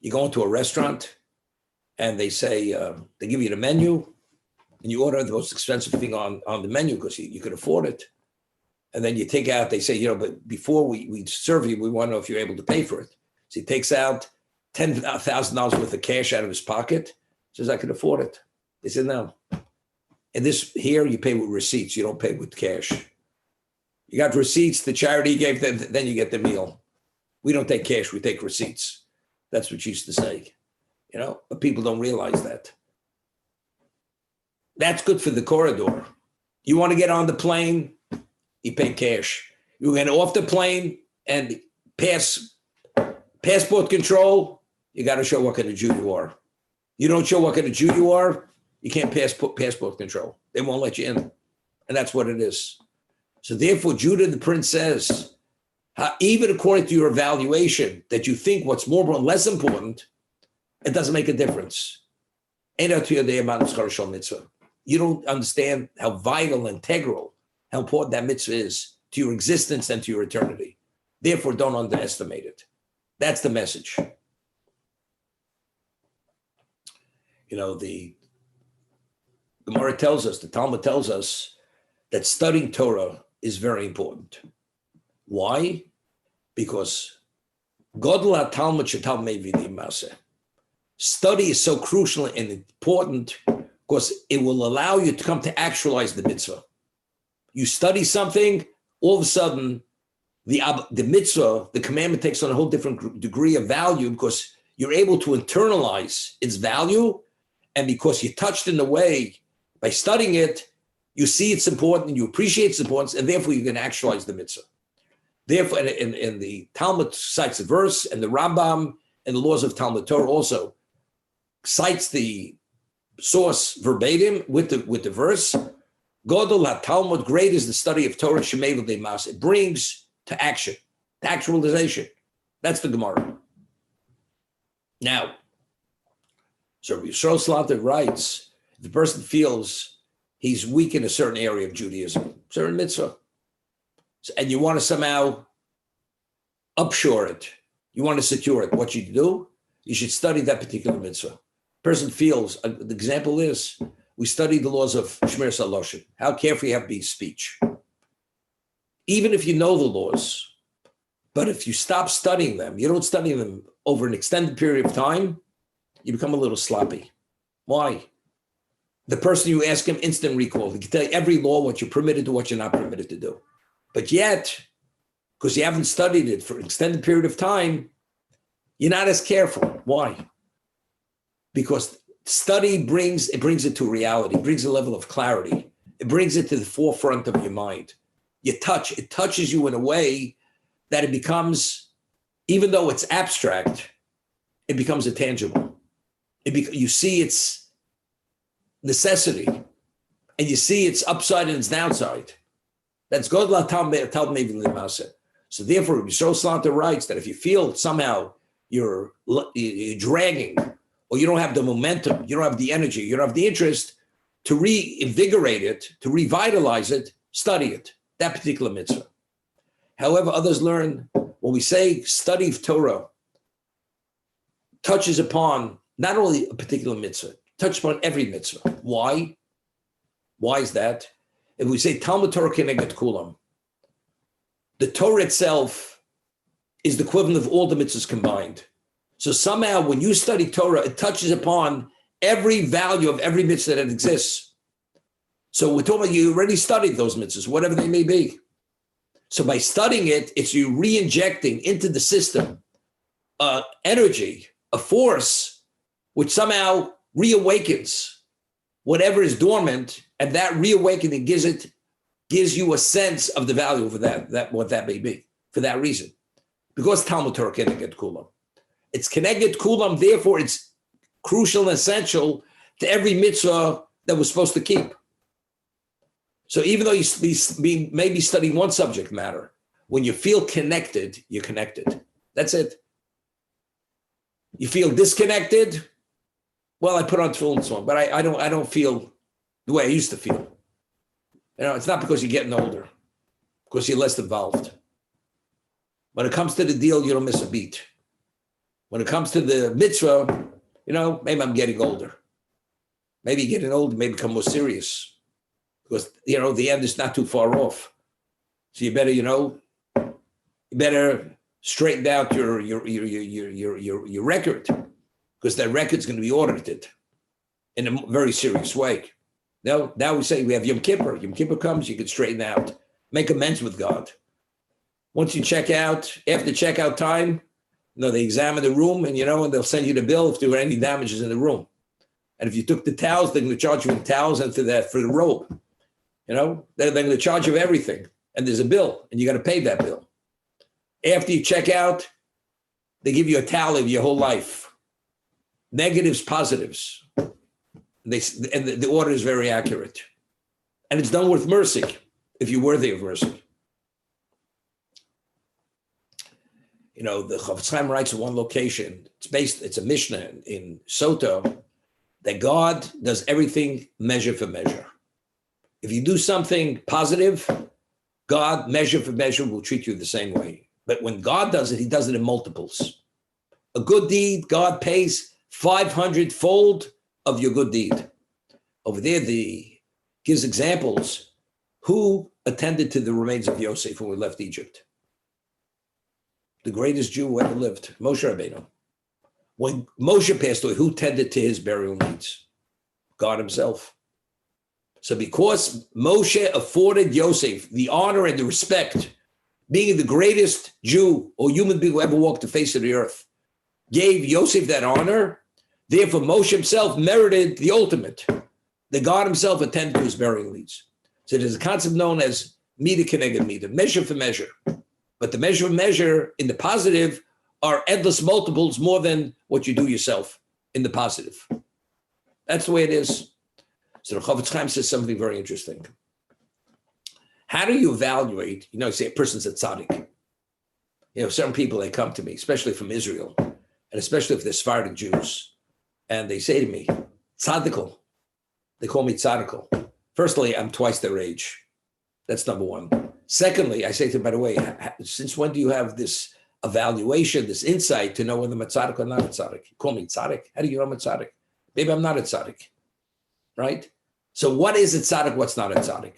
you go into a restaurant, and they say, they give you the menu, and you order the most expensive thing on the menu because you could afford it. And then you take out, they say, but before we serve you, we want to know if you're able to pay for it. So he takes out $10,000 worth of cash out of his pocket, says, I can afford it. They said, no. And here you pay with receipts. You don't pay with cash. You got receipts, the charity gave them, then you get the meal. We don't take cash, we take receipts. That's what you used to say, but people don't realize that. That's good for the corridor. You want to get on the plane, you pay cash. You get off the plane and passport control, you got to show what kind of Jew you are. You don't show what kind of Jew you are, you can't pass passport control. They won't let you in. And that's what it is. So therefore, Judah the prince says, even according to your evaluation, that you think what's more important, less important, it doesn't make a difference. You don't understand how vital, integral, how important that mitzvah is to your existence and to your eternity. Therefore, don't underestimate it. That's the message. The Gemara tells us, the Talmud tells us that studying Torah is very important. Why? Because Godel HaTalmud shetal mevi l'maseh. Study is so crucial and important because it will allow you to come to actualize the mitzvah. You study something, all of a sudden, the mitzvah, the commandment takes on a whole different degree of value because you're able to internalize its value, and because you touched in a way by studying it, you see it's important, you appreciate its importance, and therefore you can actualize the mitzvah. Therefore, in the Talmud cites a verse, and the Rambam and the laws of Talmud Torah also cites the source verbatim with the verse. Godol HaTalmud, great is the study of Torah Shemei V'dei Mas. It brings to action, to actualization. That's the Gemara. Now, so Yisrael Slater writes, if the person feels he's weak in a certain area of Judaism, certain mitzvah, and you want to somehow upshore it, you want to secure it, what you do, you should study that particular mitzvah. Person feels, the example is, we study the laws of Shmiras HaLashon, how careful you have to be speech. Even if you know the laws, but if you stop studying them, you don't study them over an extended period of time, you become a little sloppy. Why? The person you ask him, instant recall. He can tell you every law, what you're permitted to, what you're not permitted to do. But yet, because you haven't studied it for an extended period of time, you're not as careful. Why? Because study brings it to reality, brings a level of clarity. It brings it to the forefront of your mind. It touches you in a way that it becomes, even though it's abstract, it becomes intangible. You see its necessity, and you see its upside and its downside. That's Godel HaTalmud mevi l'maseh. So therefore, Yisrael Slater writes that if you feel somehow you're dragging, or you don't have the momentum, you don't have the energy, you don't have the interest to reinvigorate it, to revitalize it, study it, that particular mitzvah. However, others learn, when we say study of Torah, touches upon not only a particular mitzvah, touches upon every mitzvah. Why? Why is that? If we say Talmud Torah Keneged Kulam, the Torah itself is the equivalent of all the mitzvahs combined. So somehow when you study Torah, it touches upon every value of every mitzvah that exists. So we're talking about you already studied those mitzvahs, whatever they may be. So by studying it, it's you re-injecting into the system energy, a force, which somehow reawakens whatever is dormant, and that reawakening gives you a sense of the value of that what that may be, for that reason. Because Talmud Torah Keneged Kulam. It's Keneged Kulam, therefore it's crucial and essential to every mitzvah that we're supposed to keep. So even though you may be studying one subject matter, when you feel connected, you're connected. That's it. You feel disconnected, well, I put on tefillin and so on, but I don't feel the way I used to feel. It's not because you're getting older, because you're less involved. When it comes to the deal, you don't miss a beat. When it comes to the mitzvah, maybe I'm getting older. Maybe getting older may become more serious, because the end is not too far off. So you better straighten out your record, because that record's going to be audited in a very serious way. Now we say we have Yom Kippur. Yom Kippur comes, you can straighten out, make amends with God. Once you check out, after checkout time, they examine the room, and and they'll send you the bill if there were any damages in the room. And if you took the towels, they're going to charge you in towels and for the robe. They're going to charge you everything, and there's a bill, and you got to pay that bill. After you check out, they give you a tally of your whole life, negatives, positives. The order is very accurate, and it's done with mercy if you're worthy of mercy. The Chofetz Chaim writes in one location. It's a Mishnah in Soto, that God does everything measure for measure. If you do something positive, God, measure for measure, will treat you the same way. But when God does it, he does it in multiples. A good deed, God pays 500-fold of your good deed. Over there, gives examples Who attended to the remains of Yosef when we left Egypt? The greatest Jew who ever lived, Moshe Rabbeinu. When Moshe passed away, who tended to his burial needs? God himself. So because Moshe afforded Yosef the honor and the respect, being the greatest Jew or human being who ever walked the face of the earth, gave Yosef that honor, therefore Moshe himself merited the ultimate. The God himself attended to his burial needs. So there's a concept known as Mida Keneged Mida, measure for measure. But the measure of measure in the positive are endless multiples more than what you do yourself in the positive. That's the way it is. So the Chofetz Chaim says something very interesting. How do you evaluate, say a person's a tzaddik? Certain people, they come to me, especially from Israel, and especially if they're Sephardic Jews, and they say to me, tzaddikal. They call me tzaddikal. Firstly, I'm twice their age. That's number one. Secondly, I say to them, by the way, since when do you have this evaluation, this insight to know whether I'm a tzaddik or not a tzaddik? You call me tzaddik? How do you know I'm a tzaddik? Maybe I'm not a tzaddik, right? So what is a tzaddik, what's not a tzaddik?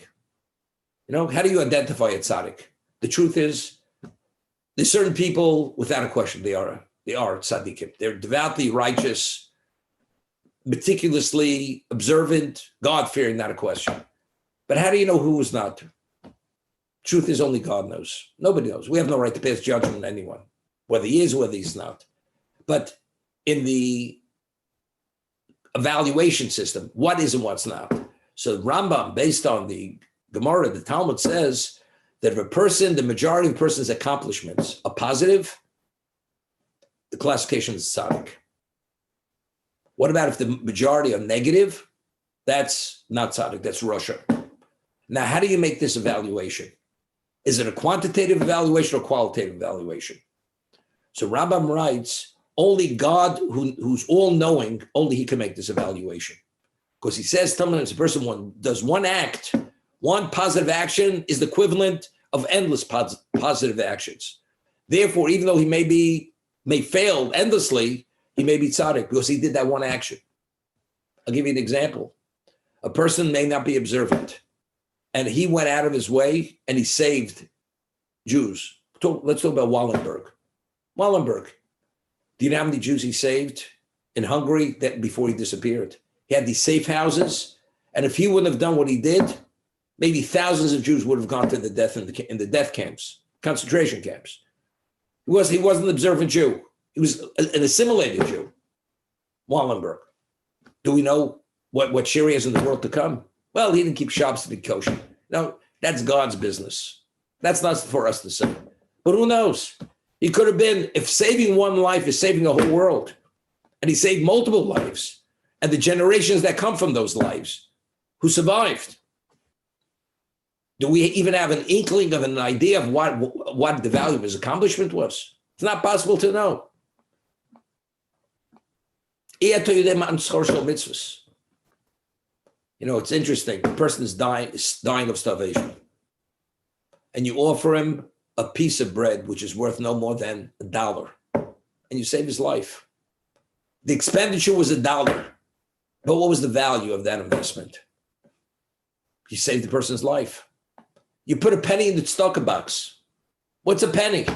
How do you identify a tzaddik? The truth is, there's certain people, without a question, they are tzaddikim. They're devoutly righteous, meticulously observant, God-fearing, not a question. But how do you know who is not? Truth is, only God knows. Nobody knows. We have no right to pass judgment on anyone, whether he is or whether he's not. But in the evaluation system, what is and what's not? So Rambam, based on the Gemara, the Talmud says that if the majority of a person's accomplishments are positive, the classification is tzaddik. What about if the majority are negative? That's not tzaddik, that's Rasha. Now, how do you make this evaluation? Is it a quantitative evaluation or qualitative evaluation? So Rambam writes, only God, who's all-knowing, only he can make this evaluation. Because he says, sometimes a person does one act, one positive action is the equivalent of endless positive actions. Therefore, even though he may fail endlessly, he may be tzaddik because he did that one action. I'll give you an example. A person may not be observant, and he went out of his way and he saved Jews. Let's talk about Wallenberg. Wallenberg. Do you know how many Jews he saved in Hungary before he disappeared? He had these safe houses, and if he wouldn't have done what he did, maybe thousands of Jews would have gone to the death in the death camps, concentration camps. He wasn't an observant Jew. He was an assimilated Jew. Wallenberg. Do we know what share he has in the world to come? Well, he didn't keep shops to be kosher. No, that's God's business. That's not for us to say. But who knows? He could have been, if saving one life is saving a whole world, and he saved multiple lives, and the generations that come from those lives who survived. Do we even have an inkling of an idea of what the value of his accomplishment was? It's not possible to know. It's interesting. The person is dying of starvation. And you offer him a piece of bread, which is worth no more than $1. And you save his life. The expenditure was $1. But what was the value of that investment? You saved the person's life. You put a penny in the tzedakah box. What's a penny?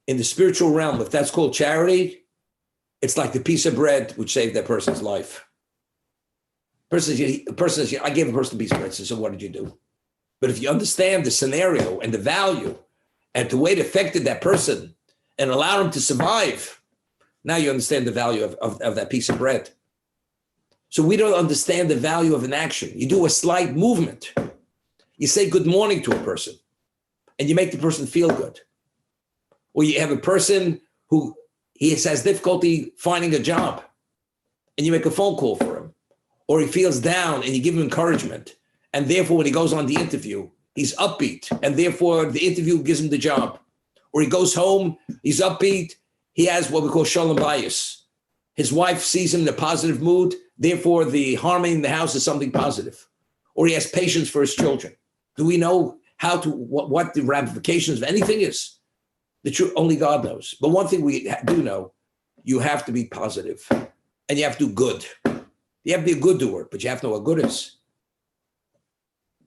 In the spiritual realm, if that's called charity, it's like the piece of bread which saved that person's life. A person says, I gave a person a piece of bread. So what did you do? But if you understand the scenario and the value and the way it affected that person and allowed him to survive, now you understand the value of that piece of bread. So we don't understand the value of an action. You do a slight movement. You say good morning to a person and you make the person feel good. Or you have a person who has difficulty finding a job and you make a phone call for him. Or he feels down and you give him encouragement. And therefore, when he goes on the interview, he's upbeat. And therefore, the interview gives him the job. Or he goes home, he's upbeat. He has what we call shalom bayis. His wife sees him in a positive mood. Therefore, the harmony in the house is something positive. Or he has patience for his children. Do we know what the ramifications of anything is? The truth, only God knows. But one thing we do know, you have to be positive and you have to do good. You have to be a good doer, but you have to know what good is.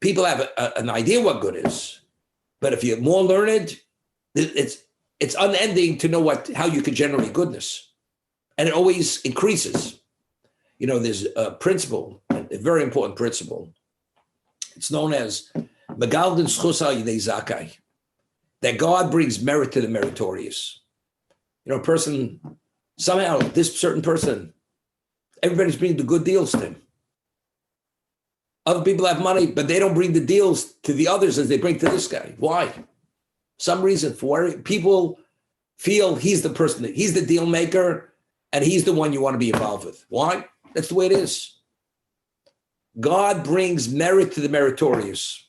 People have an idea what good is, but if you're more learned, it's unending to know how you can generate goodness, and it always increases. There's a principle, a very important principle. It's known as Megalden Schus al Yidei Zakai, that God brings merit to the meritorious. A person, somehow, this certain person, everybody's bringing the good deals to him. Other people have money, but they don't bring the deals to the others as they bring to this guy. Why? Some reason for it. People feel he's the person, he's the deal maker, and he's the one you want to be involved with. Why? That's the way it is. God brings merit to the meritorious.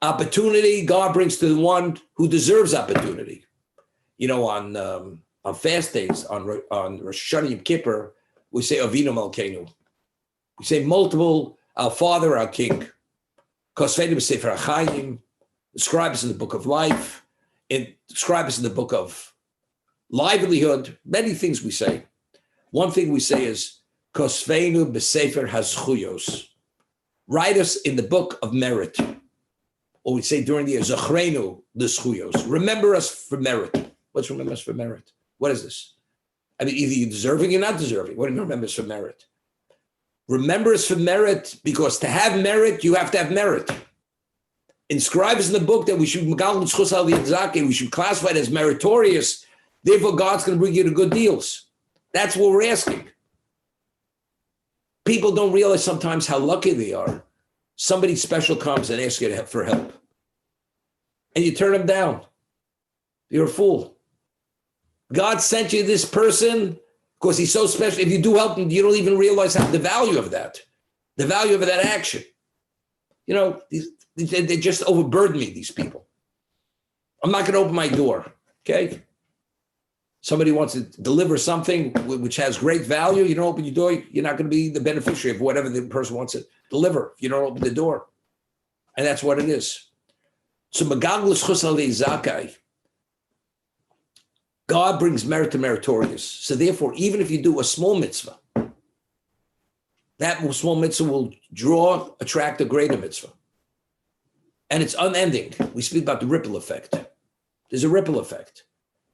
Opportunity, God brings to the one who deserves opportunity. On fast days, on Rosh Hashanah Yom Kippur, we say Avinu Malkeinu. We say multiple, our Father, our King. Kosvenu b'Sefer HaChaim, describe us in the Book of Life, describe us in the Book of Livelihood, many things we say. One thing we say is, Kosvenu b'Sefer HaZchuyos. Write us in the Book of Merit. Or we say during the year, Zachrenu l'Zchuyos. Remember us for merit. What's remember us for merit? What is this? I mean, either you're deserving or you're not deserving. What do you mean remember us for merit? Remember us for merit, because to have merit, you have to have merit. Inscribe us in the book that we should we should classify it as meritorious. Therefore, God's going to bring you the good deals. That's what we're asking. People don't realize sometimes how lucky they are. Somebody special comes and asks you for help, and you turn them down. You're a fool. God sent you this person because he's so special. If you do help him, you don't even realize the value of that, action. They just overburden me, these people. I'm not going to open my door, okay? Somebody wants to deliver something which has great value. You don't open your door, you're not going to be the beneficiary of whatever the person wants to deliver if you don't open the door. And that's what it is. So, Megaglos Chus Alei Zakai, God brings merit to meritorious. So therefore, even if you do a small mitzvah, that small mitzvah will attract a greater mitzvah. And it's unending. We speak about the ripple effect. There's a ripple effect.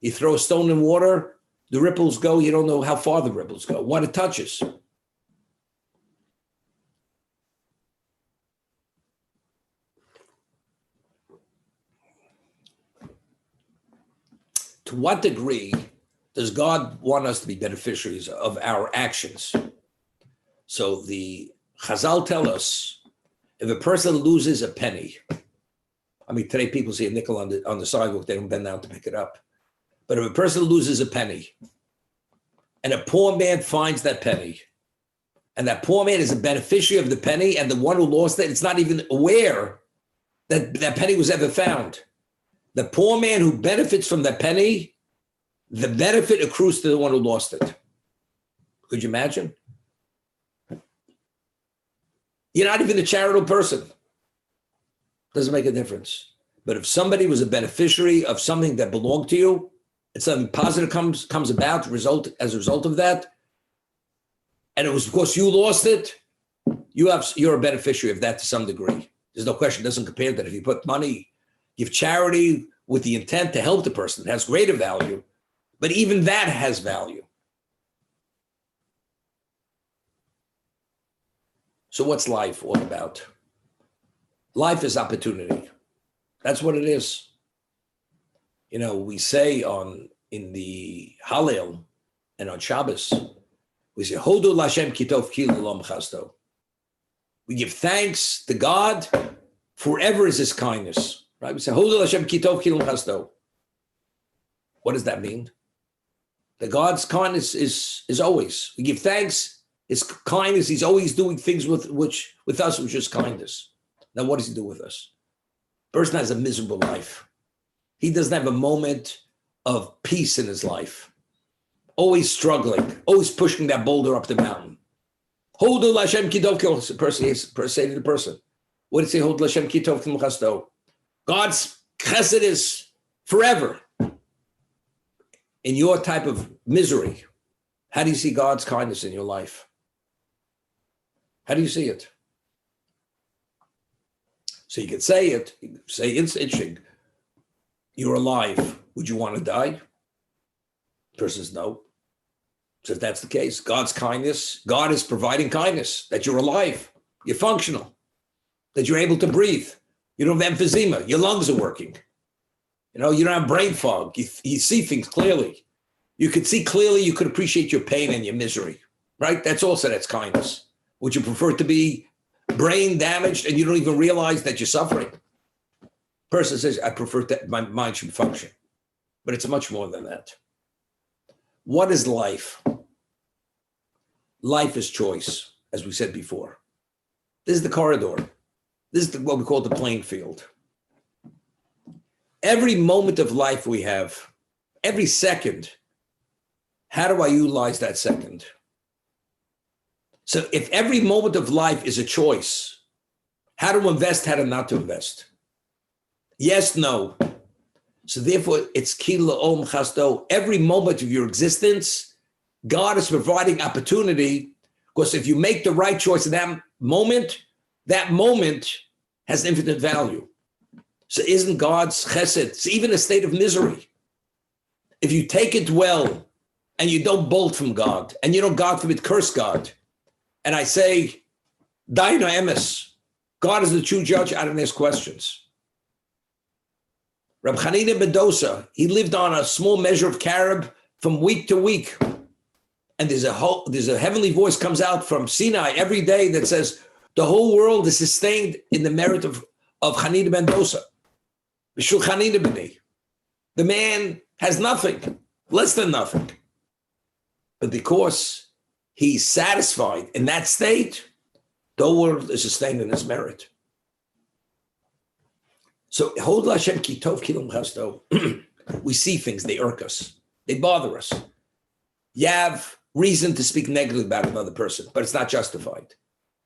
You throw a stone in water, the ripples go, you don't know how far the ripples go, what it touches. To what degree does God want us to be beneficiaries of our actions? So the Chazal tell us, if a person loses a penny, I mean, today people see a nickel on the sidewalk, they don't bend down to pick it up. But if a person loses a penny, and a poor man finds that penny, and that poor man is a beneficiary of the penny, and the one who lost it, it's not even aware that that penny was ever found. The poor man who benefits from that penny, the benefit accrues to the one who lost it. Could you imagine? You're not even a charitable person. Doesn't make a difference. But if somebody was a beneficiary of something that belonged to you, and something positive comes about as a result of that, and it was because you lost it, you're a beneficiary of that to some degree. There's no question. It doesn't compare that. If you put money, give charity with the intent to help the person, it has greater value. But even that has value. So what's life all about? Life is opportunity. That's what it is. We say in the Hallel and on Shabbos, we say, Hodu Lashem Kitov Kil Lo Chasto. We give thanks to God, forever is his kindness. Right? We say, Hodu Lashem Kitov Kil Lo Chasto. What does that mean? That God's kindness is always. We give thanks, his kindness, he's always doing things with us, which is kindness. Now, what does he do with us? Person has a miserable life. He doesn't have a moment of peace in his life. Always struggling, always pushing that boulder up the mountain. Hold Lashem Kitov Kil, say to the person. What did it say? Hold Lashem Kitov Kil Chasto. God's chesed is forever. In your type of misery, how do you see God's kindness in your life? How do you see it? So you could say it, say it's itching. You're alive. Would you want to die? The person says no. So if that's the case, God's kindness, God is providing kindness, that you're alive, you're functional, that you're able to breathe. You don't have emphysema, your lungs are working. You know, you don't have brain fog. You see things clearly. You could see clearly, you could appreciate your pain and your misery, right? That's kindness. Would you prefer to be brain damaged and you don't even realize that you're suffering? Person says, I prefer that my mind should function. But it's much more than that. What is life? Life is choice, as we said before. This is the corridor. This is what we call the playing field. Every moment of life we have, every second, how do I utilize that second? So if every moment of life is a choice, how to invest, how to not to invest? Yes, no. So therefore, it's kila om chasto. Every moment of your existence, God is providing opportunity, because if you make the right choice in that moment has infinite value. So isn't God's chesed, it's even a state of misery. If you take it well and you don't bolt from God and you don't, God forbid, curse God, and I say, Daina emes, God is the true judge, I don't ask questions. Rab Chanina ben Dosa, he lived on a small measure of carob from week to week. And there's a heavenly voice comes out from Sinai every day that says, the whole world is sustained in the merit of Chanina ben Dosa. The man has nothing, less than nothing. But because he's satisfied in that state, the whole world is sustained in his merit. So, we see things, they irk us, they bother us. You have reason to speak negatively about another person, but it's not justified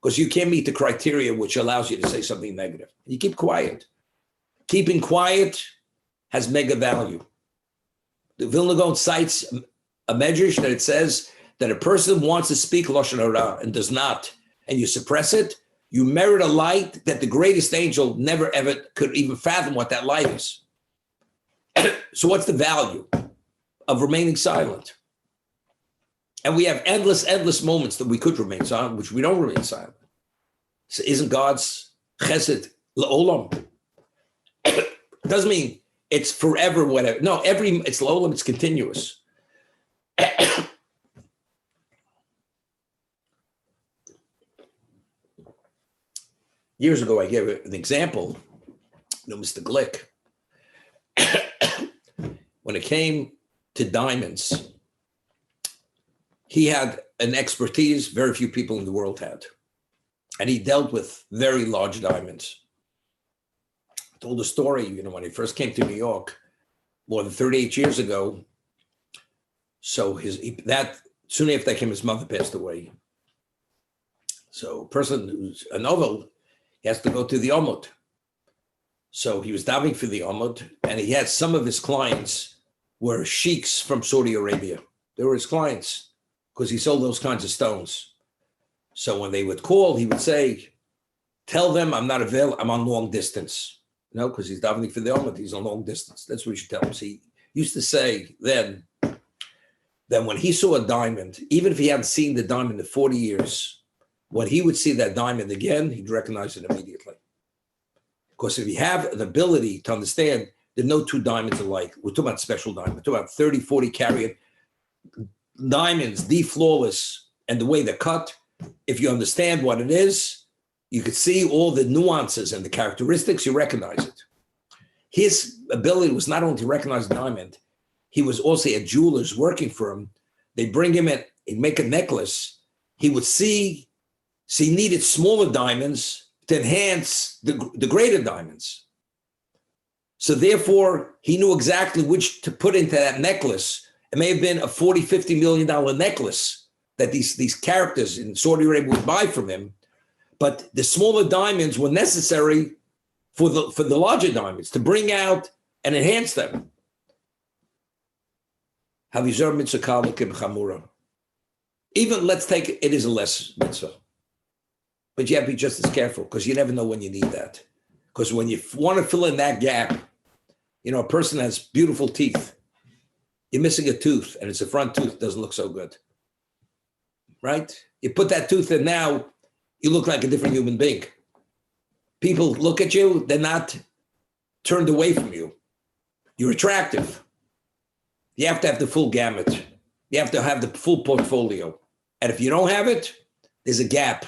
because you can't meet the criteria which allows you to say something negative. You keep quiet. Keeping quiet has mega value. The Vilna Gaon cites a medrash that it says that a person wants to speak Lashon Hara and does not, and you suppress it, you merit a light that the greatest angel never ever could even fathom what that light is. So what's the value of remaining silent? And we have endless moments that we could remain silent, which we don't remain silent. So isn't God's chesed la'olam? Doesn't mean it's forever, whatever. No, it's la'olam, it's continuous. Years ago, I gave an example. Mr. Glick, when it came to diamonds, he had an expertise very few people in the world had. And he dealt with very large diamonds. I told a story, when he first came to New York, more than 38 years ago. So soon after that came, his mother passed away. So a person who's a novel, he has to go to the Omud. So he was davening for the Omud, and he had some of his clients were sheiks from Saudi Arabia. They were his clients because he sold those kinds of stones. So when they would call, he would say, tell them I'm not available, I'm on long distance. Because he's davening for the Omud, he's on long distance. That's what you should tell him. So he used to say then when he saw a diamond, even if he hadn't seen the diamond in 40 years, when he would see that diamond again, he'd recognize it immediately. Because if you have an ability to understand, there are no two diamonds alike. We're talking about special diamonds. We're talking about 30, 40 carat diamonds, the flawless, and the way they're cut. If you understand what it is, you could see all the nuances and the characteristics, you recognize it. His ability was not only to recognize the diamond, he was also a jeweler's working for him. They bring him in, he'd make a necklace. He would see, so he needed smaller diamonds to enhance the greater diamonds. So therefore, he knew exactly which to put into that necklace. It may have been a $40, $50 million necklace that these characters in Saudi Arabia would buy from him. But the smaller diamonds were necessary for the larger diamonds to bring out and enhance them. Even let's take it is a less mitzvah. But you have to be just as careful because you never know when you need that. Because when you want to fill in that gap, a person has beautiful teeth. You're missing a tooth, and it's a front tooth. Doesn't look so good, right? You put that tooth in now, you look like a different human being. People look at you, they're not turned away from you. You're attractive. You have to have the full gamut. You have to have the full portfolio. And if you don't have it, there's a gap.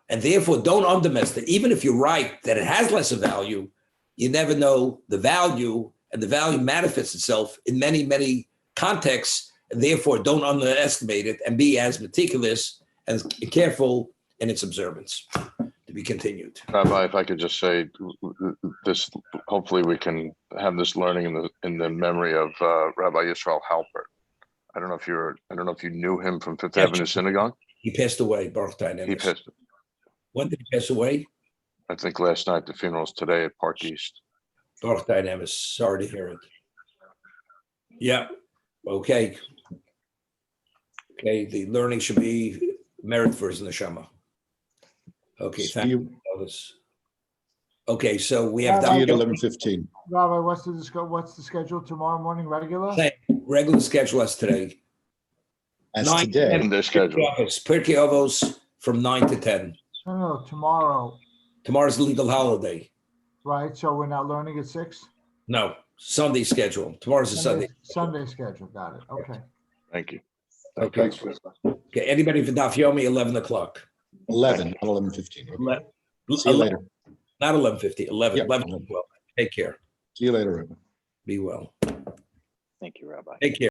And therefore, don't underestimate. Even if you're right that it has lesser value, you never know the value, and the value manifests itself in many, many contexts. And therefore, don't underestimate it, and be as meticulous and careful in its observance. To be continued. Rabbi, if I could just say this, hopefully we can have this learning in the memory of Rabbi Yisrael Halpert. I don't know if you knew him from Fifth Avenue Synagogue. He passed away, Baruch Dayanemis. He passed. When did he pass away? I think last night. The funeral's today at Park East. Baruch Dayanemis. Sorry to hear it. Yeah. Okay. Okay. The learning should be merit for his neshama. Okay. Thank you. Okay. So we have Rabbi, See you at 11:15. Rabbi, what's the schedule tomorrow morning? Regular? Same regular schedule as today. As 9 today. In their schedule. Pirkei Avos from 9 to 10. No, tomorrow. Tomorrow's a legal holiday. Right. So we're not learning at 6? No, Sunday schedule. Tomorrow's a Sunday. Sunday schedule. Got it. Okay. Thank you. Okay. Okay. Anybody for Daf Yomi, 11 o'clock. 11, not 11:15. See you later. Not 11:50, 11, Yeah. 11 to 12. Take care. See you later, Rabbi. Be well. Thank you, Rabbi. Take care.